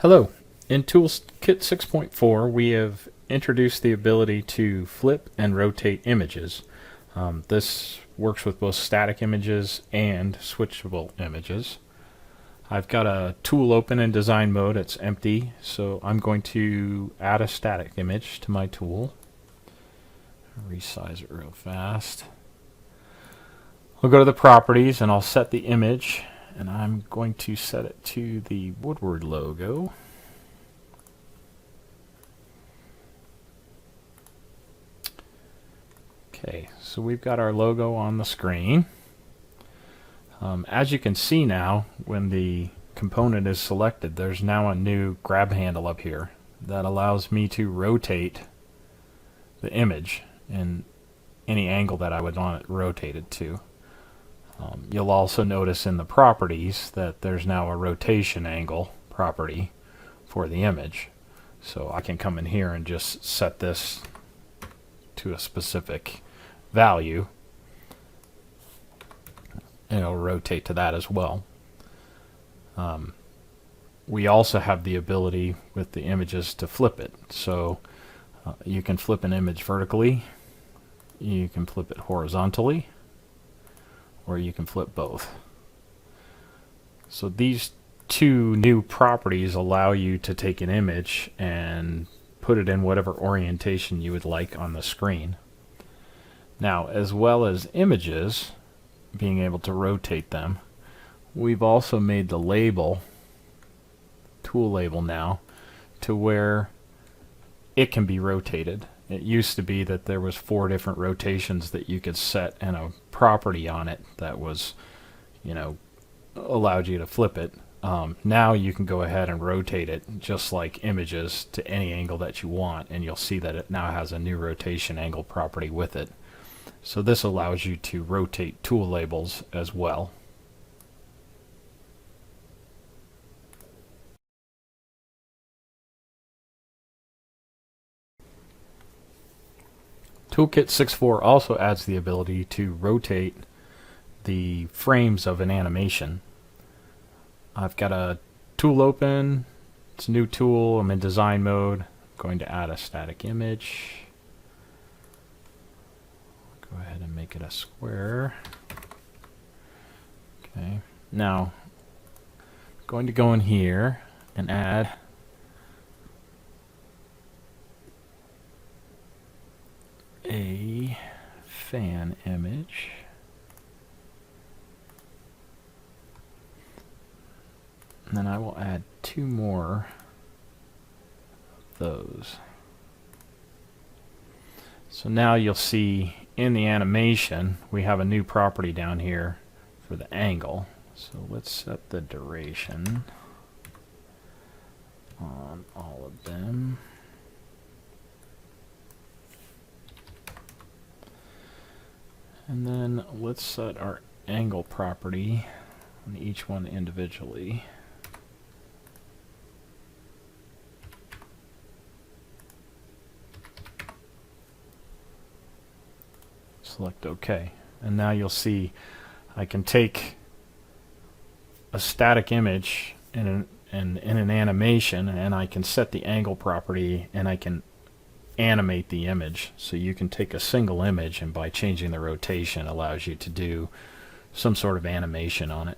Hello. In ToolKit 6.4, we have introduced the ability to flip and rotate images. This works with both static images and switchable images. I've got a tool open in design mode. It's empty, so I'm going to add a static image to my tool. Resize it real fast. I'll go to the properties and I'll set the image, and I'm going to set it to the Woodward logo. Okay, so we've got our logo on the screen. As you can see now, when the component is selected, there's now a new grab handle up here that allows me to rotate the image in any angle that I would want it rotated to. You'll also notice in the properties that there's now a rotation angle property for the image. So I can come in here and just set this to a specific value, and it'll rotate to that as well. We also have the ability with the images to flip it. So you can flip an image vertically, you can flip it horizontally, or you can flip both. So these two new properties allow you to take an image and put it in whatever orientation you would like on the screen. Now, as well as images, being able to rotate them, we've also made the label, tool label now, to where it can be rotated. It used to be that there was 4 different rotations that you could set and a property on it that was, allowed you to flip it. Now you can go ahead and rotate it just like images to any angle that you want, and you'll see that it now has a new rotation angle property with it. So this allows you to rotate tool labels as well. ToolKit 6.4 also adds the ability to rotate the frames of an animation. I've got a tool open. It's a new tool. I'm in design mode. I'm going to add a static image. Go ahead and make it a square. Okay. Now, I'm going to go in here and add a fan image. And then I will add 2 more of those. So now you'll see in the animation we have a new property down here for the angle. So let's set the duration on all of them. And then let's set our angle property on each one individually. Select OK. And now you'll see I can take a static image in an animation, and I can set the angle property, and I can animate the image. So you can take a single image, and by changing the rotation allows you to do some sort of animation on it.